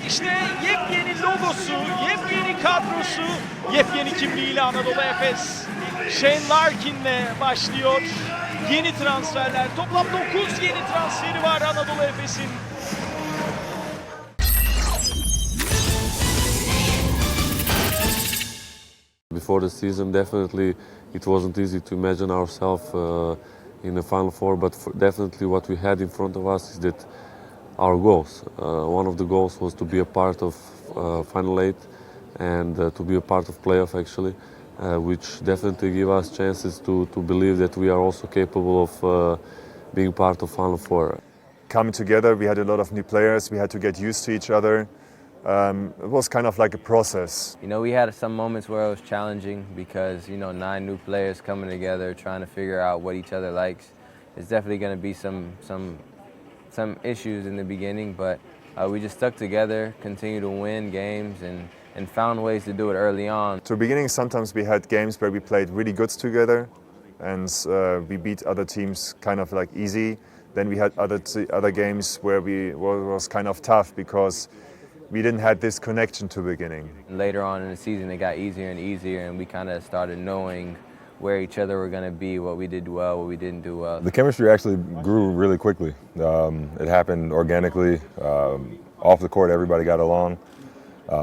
İşte yepyeni logosu, yepyeni kadrosu, yepyeni kimliğiyle Anadolu Efes. Shane Larkin'le başlıyor. Yeni transferler, toplam 9 yeni transferi var Anadolu Efes'in. Before the season, definitely it wasn't easy to imagine ourselves in the Final Four, but definitely what we had in front of us is that our goals. One of the goals was to be a part of Final Eight and to be a part of playoff actually, which definitely give us chances to believe that we are also capable of being part of Final Four. Coming together, we had a lot of new players. We had to get used to each other. It was kind of like a process. You know, we had some moments where it was challenging because, 9 new players coming together, trying to figure out what each other likes. There's definitely going to be some issues in the beginning, but we just stuck together, continued to win games, and found ways to do it early on. To the beginning, sometimes we had games where we played really good together, and we beat other teams kind of like easy. Then we had other games where was kind of tough because we didn't have this connection to the beginning. Later on in the season, it got easier and easier, and we kind of started knowing where each other were going to be, what we did well, what we didn't do well. The chemistry actually grew really quickly. It happened organically. Off the court, everybody got along.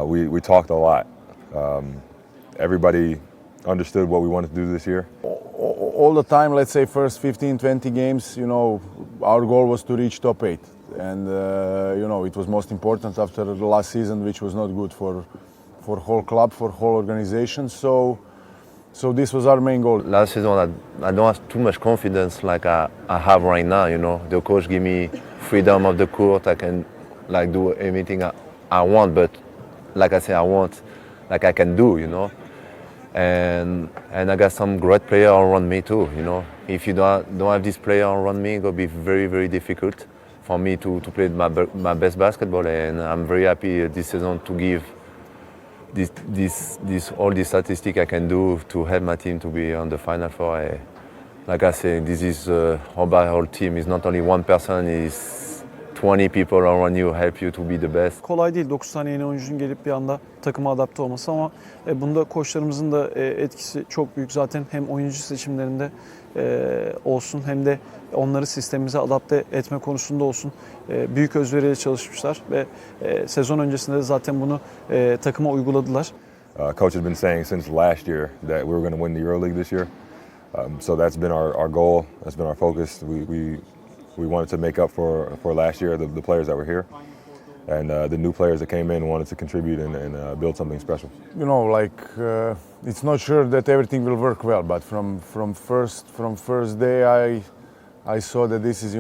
We talked a lot. Everybody understood what we wanted to do this year. All the time, let's say first 15, 20 games, our goal was to reach top 8. And, it was most important after the last season, which was not good for whole club, for whole organization. So this was our main goal. Last season, I don't have too much confidence like I have right now. The coach give me freedom of the court. I can do anything I want, but like I say, I want like I can do. And I got some great players around me too. If you don't have this player around me, it's gonna be very, very difficult for me to play my best basketball. And I'm very happy this season to give all the statistics I can do to help my team to be on the Final Four. Like I say, this is our whole team. It's not only one person, it's 20 people around you help you to be the best. Kolay değil 9 tane yeni oyuncunun gelip bir anda takıma adapte olması ama bunda koçlarımızın da etkisi çok büyük. Zaten hem oyuncu seçimlerinde olsun hem de onları sistemimize adapte etme konusunda olsun büyük özveriyle çalışmışlar ve sezon öncesinde de zaten bunu takıma uyguladılar. Coach has been saying since last year that we were going to win the EuroLeague this year. So that's been our goal. That's been our focus. We wanted to make up for last year, the players that were here. And the new players that came in wanted to contribute and build something special. It's not sure that everything will work well, but from first day I saw that this is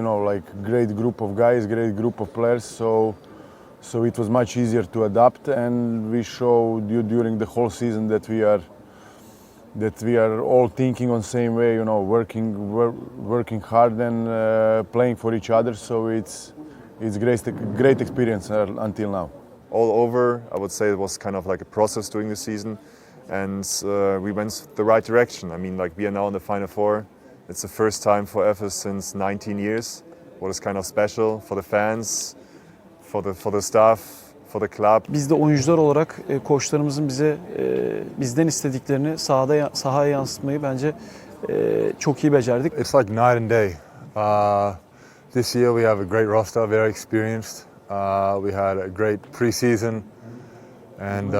great group of guys, great group of players. So it was much easier to adapt, and we showed you during the whole season that we are all thinking on same way, working hard and playing for each other. So it's great experience until now. All over, I would say it was kind of like a process during the season, and we went the right direction. I mean, we are now in the Final Four. It's the first time for Efes since 19 years. What is kind of special for the fans, for the staff, for the club. Biz de oyuncular olarak koçlarımızın bizden istediklerini sahaya yansıtmayı bence çok iyi becerdik. It's like night and day. This year we have a great roster, very experienced. We had a great preseason, and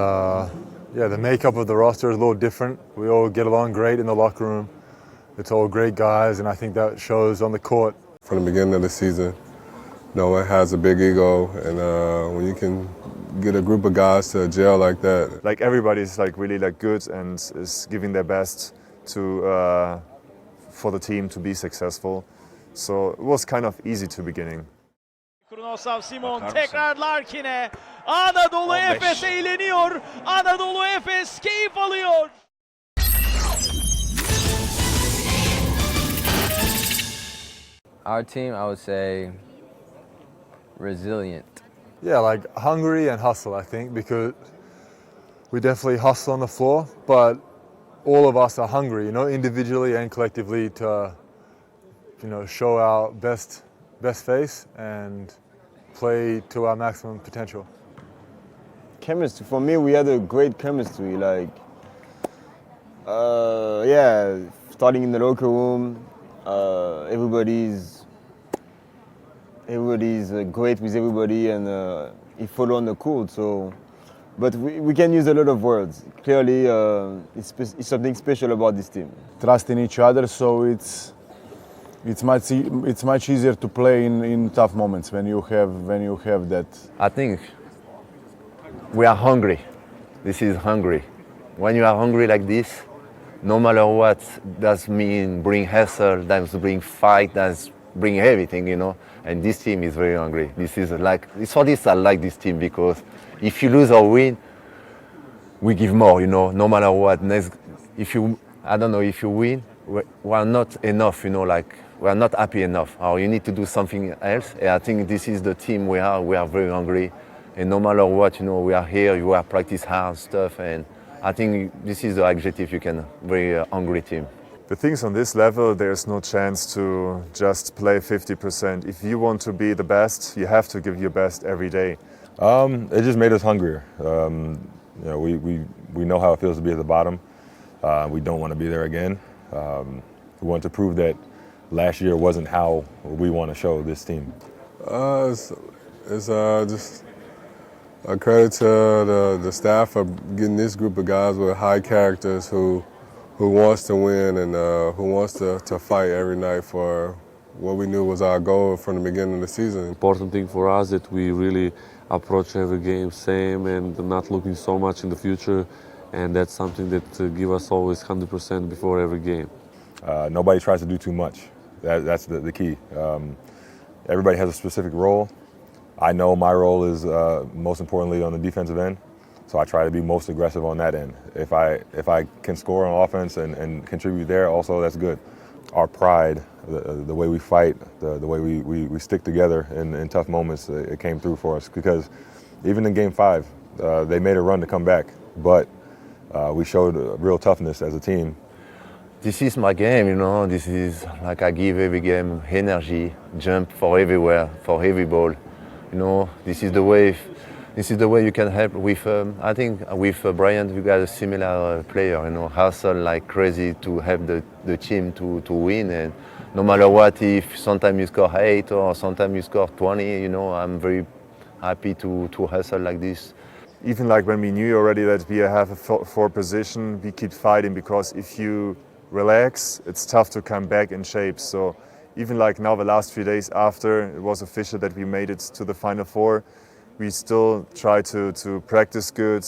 the makeup of the roster is a little different. We all get along great in the locker room. It's all great guys, and I think that shows on the court. From the beginning of the season, no one has a big ego, and when you can get a group of guys to gel like that. Everybody's really good and is giving their best for the team to be successful. So it was kind of easy to beginning. Kurnosav Simon tekrar Larkin'e. Anadolu Efes eğleniyor. Anadolu Efes keyif alıyor. Our team, I would say, resilient. Yeah, hungry and hustle, I think, because we definitely hustle on the floor, but all of us are hungry, individually and collectively to, show our best face and play to our maximum potential. chemistry. For me, we had a great chemistry. Like, yeah, starting in the locker room, everybody's great with everybody, and he follow on the court. So, but we can use a lot of words. Clearly, it's something special about this team. Trust in each other, so it's much easier to play in tough moments when you have that. I think we are hungry. This is hungry. When you are hungry like this, no matter what, that mean bring hustle, that bring fight, that bring everything, you know. And this team is very hungry. This is like, it's for this I like this team, because if you lose or win, we give more, you know, no matter what. If you win, we are not enough, you know, like we are not happy enough, or you need to do something else. And I think this is the team we are very hungry. And no matter what, you know, we are here, you are practice hard stuff, and I think this is the adjective you can, very hungry team. The things on this level, there's no chance to just play 50%. If you want to be the best, you have to give your best every day. It just made us hungrier. You know, we know how it feels to be at the bottom. We don't want to be there again. We want to prove that last year wasn't how we want to show this team. It's just a credit to the staff for getting this group of guys with high characters who wants to win and who wants to fight every night for what we knew was our goal from the beginning of the season. Important thing for us that we really approach every game same and not looking so much in the future, and that's something that give us always 100% before every game. Nobody tries to do too much. That's the key. Everybody has a specific role. I know my role is most importantly on the defensive end, so I try to be most aggressive on that end. If I can score on offense and contribute there, also that's good. Our pride, the way we fight, the way we stick together in tough moments, it came through for us. Because even in Game 5, they made a run to come back, but we showed real toughness as a team. This is my game, you know. This is like I give every game energy, jump for everywhere, for every ball. You know, this is the way you can help with. I think with Brian, you got a similar player. You know, hustle like crazy to help the team to win. And no matter what, if sometimes you score 8 or sometimes you score 20, you know, I'm very happy to hustle like this. Even like when we knew already that we have a 4 position, we keep fighting, because if you relax, it's tough to come back in shape. So even like now, the last few days after it was official that we made it to the Final Four, we still try to practice good.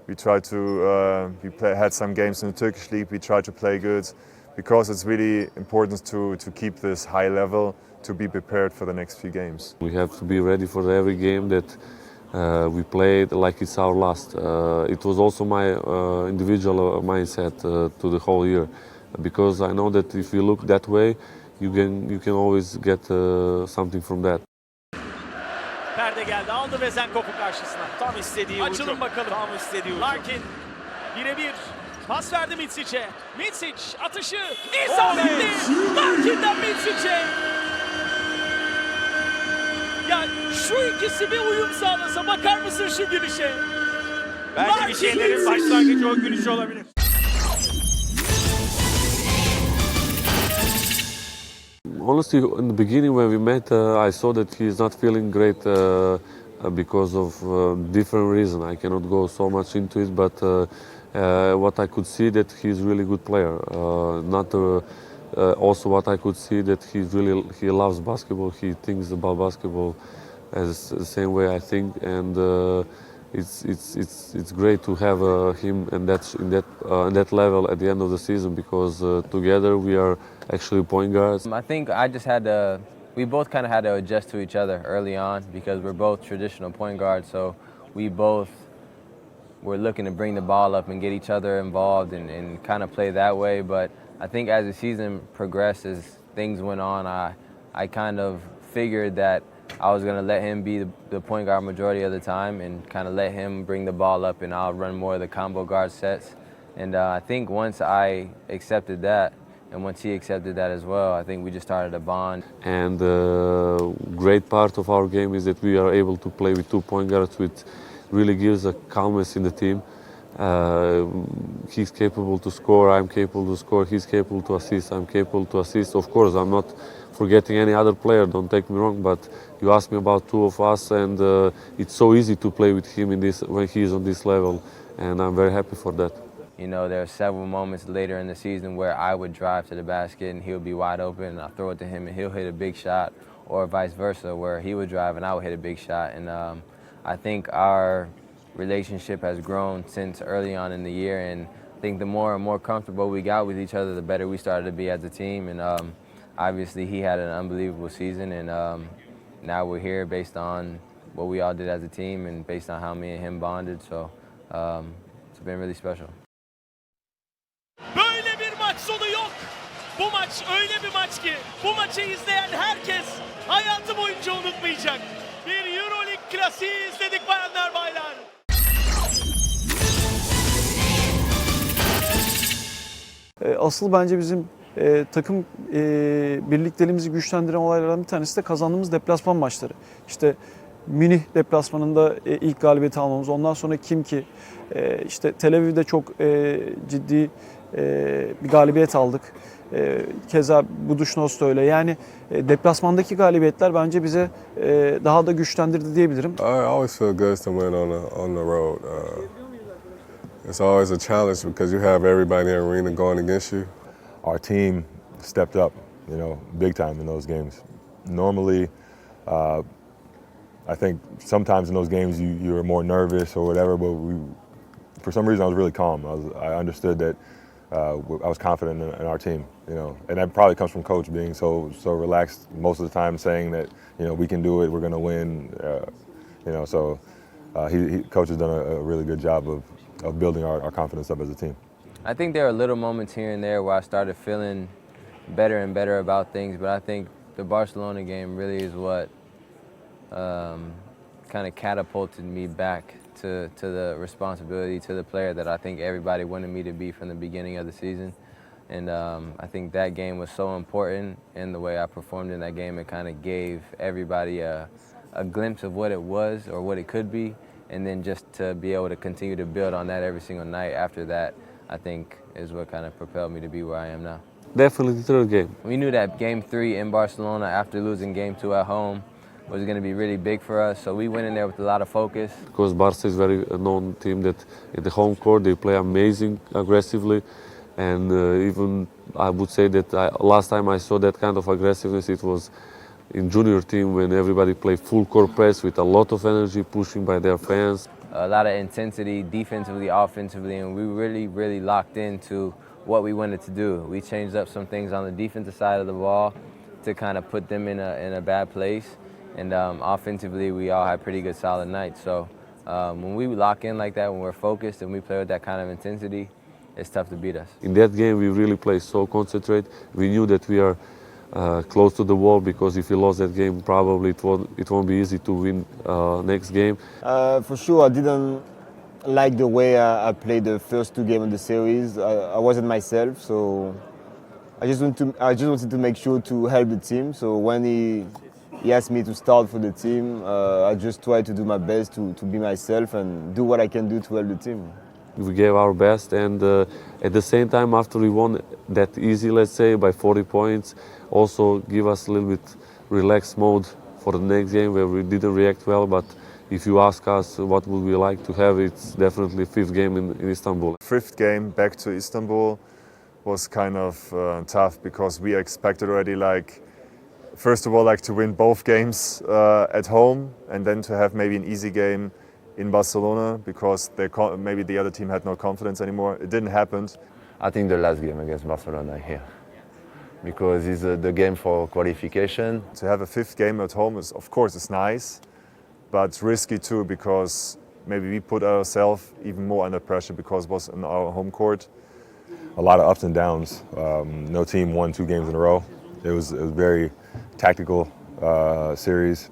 We try to had some games in the Turkish league. We try to play good, because it's really important to keep this high level, to be prepared for the next few games. We have to be ready for every game that we played like it's our last. It was also my individual mindset to the whole year, because I know that if you look that way, you can always get something from that. Perde geldi, aldı Vezenkop'u karşısına. Tam istediği ucu. Açılın bakalım. Tam istediği ucu. Larkin birebir pas verdi Mitsic'e. Mitsic atışı isabetli. Larkin'den Mitsic'e. Ya şu ikisi bir uyum sağlasa, bakar mısın şu gülüşe? Belki bir şeylerin başlangıcı o gülüş olabilir. Honestly, in the beginning when we met, I saw that he is not feeling great because of different reasons. I cannot go so much into it, but what I could see that he's really good player. Also, what I could see that he loves basketball. He thinks about basketball as the same way I think, and it's great to have him in that level at the end of the season, because together we are actually point guards. I think we both kind of had to adjust to each other early on, because we're both traditional point guards, so we both were looking to bring the ball up and get each other involved and kind of play that way. But I think as the season progressed, as things went on, I kind of figured that I was going to let him be the point guard majority of the time and kind of let him bring the ball up, and I'll run more of the combo guard sets. And I think once I accepted that, and once he accepted that as well, I think we just started a bond. And great part of our game is that we are able to play with 2 point guards with really gives a calmness in the team. He's capable to score, I'm capable to score, he's capable to assist, I'm capable to assist. Of course, I'm not forgetting any other player, don't take me wrong, but you asked me about two of us, and it's so easy to play with him in this when he's on this level, and I'm very happy for that. You know, there are several moments later in the season where I would drive to the basket and he'll be wide open and I'll throw it to him and he'll hit a big shot, or vice versa, where he would drive and I would hit a big shot. And I think our relationship has grown since early on in the year, and I think the more and more comfortable we got with each other, the better we started to be as a team. And obviously he had an unbelievable season, and now we're here based on what we all did as a team and based on how me and him bonded. So it's been really special. Böyle bir maç sonu yok. Bu maç öyle bir maç ki bu maçı izleyen herkes hayatı boyunca unutmayacak. Bir EuroLeague klasiği izledik bayanlar baylar. Asıl bence bizim takım birlikteliğimizi güçlendiren olaylardan bir tanesi de kazandığımız deplasman maçları. İşte Münih deplasmanında ilk galibiyeti almamız, ondan sonra Kimki, işte Tel Aviv'de çok ciddi bir galibiyet aldık. Keza Budućnost öyle. Yani deplasmandaki galibiyetler bence bize daha da güçlendirdi diyebilirim. I always feel good to win on the road. It's always a challenge because you have everybody in the arena going against you. Our team stepped up, you know, big time in those games. Normally, I think sometimes in those games you're more nervous or whatever, but for some reason I was really calm. I understood that I was confident in our team, you know, and that probably comes from coach being so relaxed most of the time, saying that, you know, we can do it, we're going to win, you know. So coach has done a really good job of building our confidence up as a team. I think there are little moments here and there where I started feeling better and better about things, but I think the Barcelona game really is what kind of catapulted me back to the responsibility, to the player that I think everybody wanted me to be from the beginning of the season. And I think that game was so important, and the way I performed in that game, it kind of gave everybody a glimpse of what it was or what it could be, and then just to be able to continue to build on that every single night after that, I think is what kind of propelled me to be where I am now. Definitely the third game. We knew that Game 3 in Barcelona, after losing Game 2 at home, was going to be really big for us, so we went in there with a lot of focus. Because Barca is a very known team that in the home court they play amazing aggressively, and even I would say that last time I saw that kind of aggressiveness, it was in junior team when everybody played full court press with a lot of energy, pushing by their fans. A lot of intensity, defensively, offensively, and we really locked into what we wanted to do. We changed up some things on the defensive side of the ball to kind of put them in a bad place. And offensively, we all had pretty good solid nights. So when we lock in like that, when we're focused and we play with that kind of intensity, it's tough to beat us. In that game, we really played so concentrated. We knew that we are close to the wall, because if we lost that game, probably it won't be easy to win next game. For sure, I didn't like the way I played the first two games of the series. I wasn't myself, so I just wanted to make sure to help the team. So when he asked me to start for the team, I just tried to do my best to be myself and do what I can do to help the team. We gave our best, and at the same time, after we won that easy, let's say, by 40 points, also give us a little bit relaxed mode for the next game where we didn't react well. But if you ask us what would we like to have, it's definitely fifth game in Istanbul. Fifth game back to Istanbul was kind of tough, because we expected already, like, first of all, like to win both games at home, and then to have maybe an easy game in Barcelona, because maybe the other team had no confidence anymore. It didn't happen. I think the last game against Barcelona here, because it's the game for qualification. To have a fifth game at home is, of course, it's nice, but risky too, because maybe we put ourselves even more under pressure because it was in our home court. A lot of ups and downs. No team won 2 games in a row. It was a very tactical series.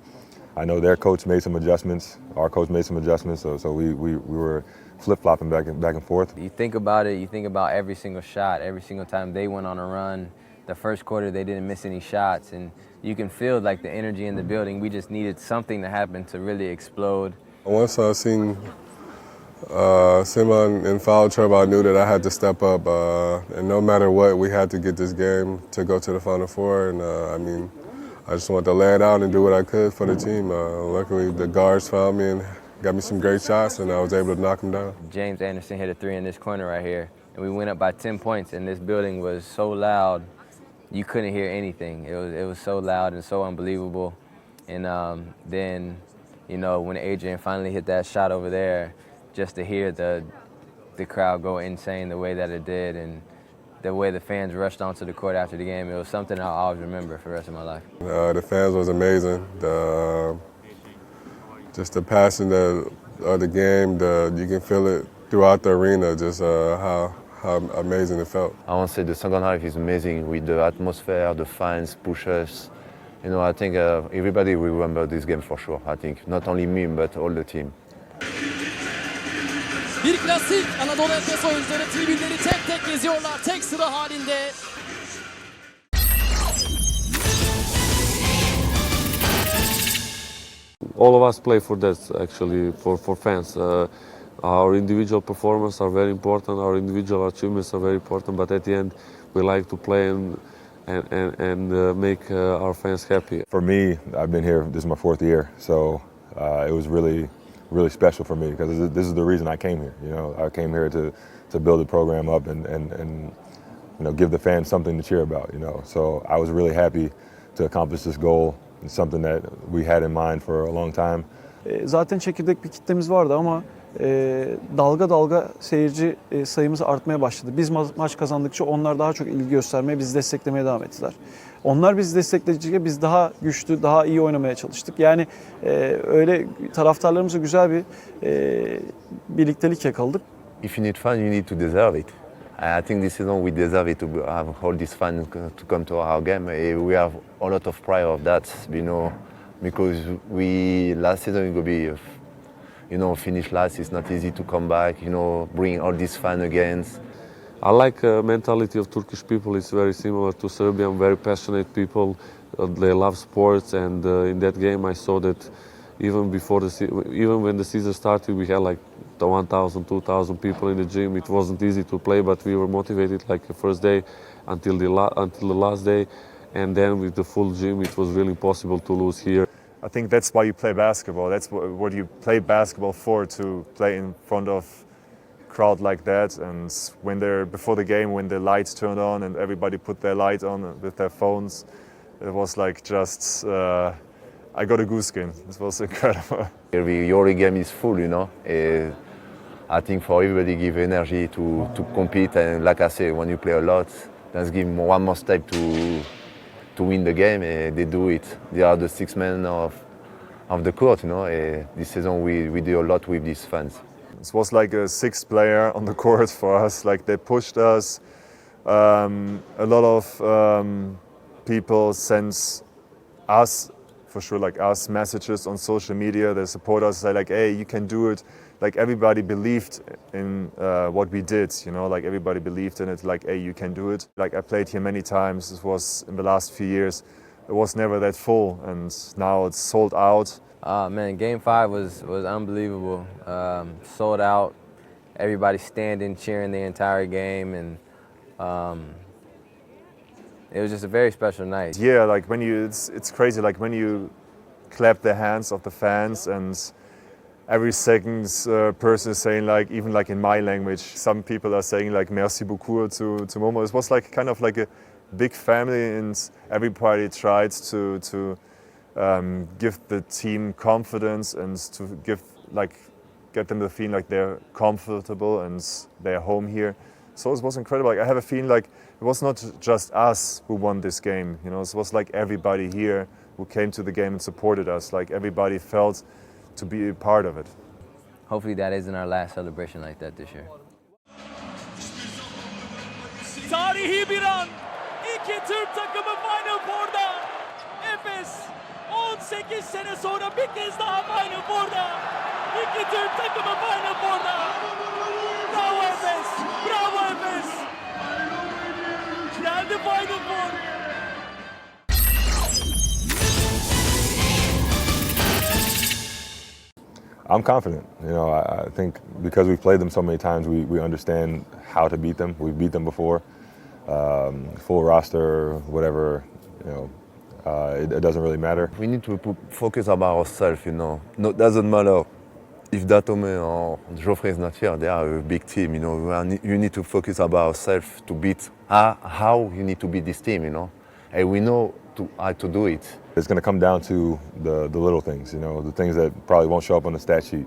I know their coach made some adjustments. Our coach made some adjustments, so we were flip-flopping back and forth. You think about it, you think about every single shot, every single time they went on a run. The first quarter, they didn't miss any shots, and you can feel like the energy in the building. We just needed something to happen to really explode. Once I seen Simon in foul trouble, I knew that I had to step up. And no matter what, we had to get this game to go to the Final Four. And I just wanted to lay it out and do what I could for the team. Luckily, the guards found me and got me some great shots, and I was able to knock them down. James Anderson hit a three in this corner right here, and we went up by 10 points, and this building was so loud, you couldn't hear anything. It was so loud and so unbelievable. And then, you know, when Adrian finally hit that shot over there, just to hear the crowd go insane the way that it did, and the way the fans rushed onto the court after the game, it was something I'll always remember for the rest of my life. The fans was amazing. Just the passion of the game, you can feel it throughout the arena, just how amazing it felt. I want to say the second half is amazing with the atmosphere, the fans push us. You know, I think everybody will remember this game for sure. I think not only me, but all the team. Bir klasik, Anadolu Efes oyuncuları tribünleri tek tek geziyorlar, tek sıra halinde. All of us play for that, actually, for fans. Our individual performances are very important, our individual achievements are very important, but at the end we like to play and make our fans happy. For me, I've been here, this is my 4th year, so it was really special for me because this is the reason I came here. You know, I came here to build the program up and you know, give the fans something to cheer about. You know, so I was really happy to accomplish this goal. It's something that we had in mind for a long time. Zaten çekirdek bir kitlemiz vardı ama dalga dalga seyirci sayımız artmaya başladı. Biz maç kazandıkça onlar daha çok ilgi göstermeye, bizi desteklemeye devam ettiler. Onlar bizi destekleyince biz daha güçlü, daha iyi oynamaya çalıştık. Yani öyle taraftarlarımızla güzel bir birliktelik yakaladık. If you need fun, you need to deserve it. I think this season we deserve it to have all these fans to come to our game. We have a lot of pride of that, you know, because last season we could be, you know, finish last. It's not easy to come back, you know, bring all these fans again. I like the mentality of Turkish people. It's very similar to Serbian, very passionate people. They love sports, and in that game I saw that even when the season started, we had like 1,000, 2,000 people in the gym. It wasn't easy to play, but we were motivated like the first day until the last day, and then with the full gym, it was really impossible to lose here. I think that's why you play basketball. That's what you play basketball for, to play in front of crowd like that. And when before the game, when the lights turned on and everybody put their light on with their phones, it was like just I got a goose skin. This was incredible. Every game is full, you know. I think for everybody give energy to compete, and like I say, when you play a lot, let's give one more step to win the game. They do it. They are the 6 men of the court, you know. This season we do a lot with these fans. It was like a 6th player on the court for us. Like they pushed us. A lot of people sent us, for sure, like us, messages on social media. They support us, say like, hey, you can do it. Like everybody believed in what we did, you know, like everybody believed in it, like, hey, you can do it. Like I played here many times. This was in the last few years. It was never that full, and now it's sold out. Man, Game 5 was unbelievable. Sold out. Everybody standing, cheering the entire game, and it was just a very special night. Yeah, like when it's crazy. Like when you clap the hands of the fans, and every second person is saying, like, even like in my language, some people are saying like merci beaucoup to Momo. It was like kind of like a big family, and everybody tried to give the team confidence and to get them the feeling like they're comfortable and they're home here. So it was incredible. Like, I have a feeling like it was not just us who won this game. You know, it was like everybody here who came to the game and supported us. Like everybody felt to be a part of it. Hopefully that isn't our last celebration like that this year. Tarihi bir an. İki Türk takımı Final Four'da. Efes 18 sene sonra bir kez daha Final Four'da. İki Türk takımı Final Four'da. Bravo Efes. Bravo Efes. Geldi Final Four. I'm confident. You know, I think because we've played them so many times, we understand how to beat them. We've beat them before. Full roster, whatever, you know, it doesn't really matter. We need to focus about ourselves, you know. No, doesn't matter if Datome or Geoffrey is not here. They are a big team, you know. You need to focus about ourselves to beat how you need to beat this team, you know. And we know how to do it. It's going to come down to the little things, you know, the things that probably won't show up on the stat sheet.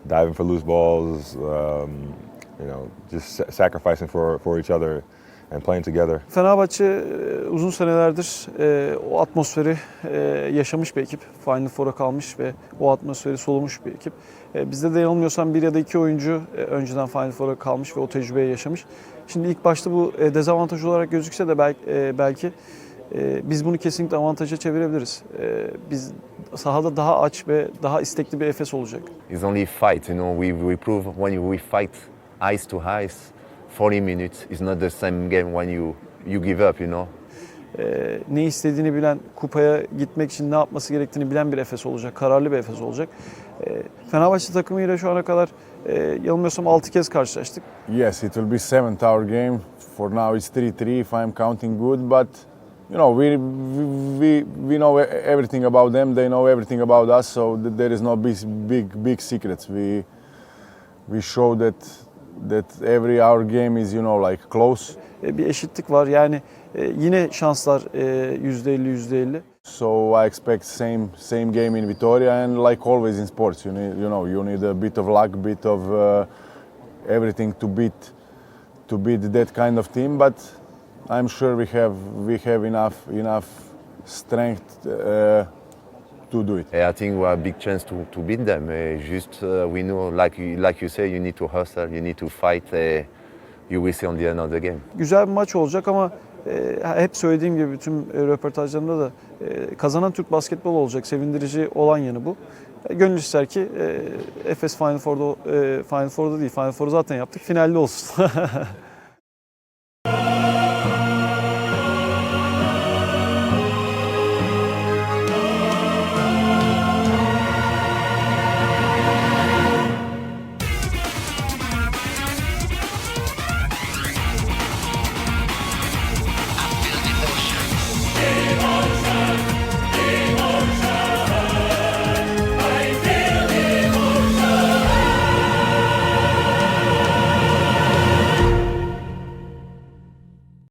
Diving for loose balls, you know, just sacrificing for each other and playing together. Fenerbahçe uzun senelerdir o atmosferi yaşamış bir ekip. Final Four'a kalmış ve o atmosferi solumuş bir ekip. Bizde de yanılmıyorsam bir ya da iki oyuncu önceden Final Four'a kalmış ve o tecrübeyi yaşamış. Şimdi ilk başta bu dezavantaj olarak gözükse de belki biz bunu kesinlikle avantaja çevirebiliriz. Biz sahada daha aç ve daha istekli bir Efes olacak. It's only fight, you know. We prove when we fight ice to ice, 40 minutes is not the same game when you give up, you know. Ne istediğini bilen, kupaya gitmek için ne yapması gerektiğini bilen bir Efes olacak, kararlı bir Efes olacak. Fenerbahçe takımıyla şu ana kadar yanılmıyorsam 6 kez karşılaştık. Yes, it will be 7th hour game. For now it's 3-3 if I'm counting good, but you know, we know everything about them. They know everything about us, so there is no big secrets. We show that every hour game is, you know, like close. Bir eşitlik var. Yani yine şanslar %50. So I expect same game in Vitoria, and like always in sports, you need a bit of luck, bit of everything to beat that kind of team. But I'm sure we have enough strength to do it. I think we have a big chance to beat them. We know, like you say, you need to hustle, you need to fight. You will see on the end of the game. Güzel bir maç olacak ama hep söylediğim gibi bütün röportajlarımda da kazanan Türk basketbolu olacak. Sevindirici olan yanı bu. Gönül ister ki Efes Final Four'da değil, Final Four'u zaten yaptık, finalde olsun.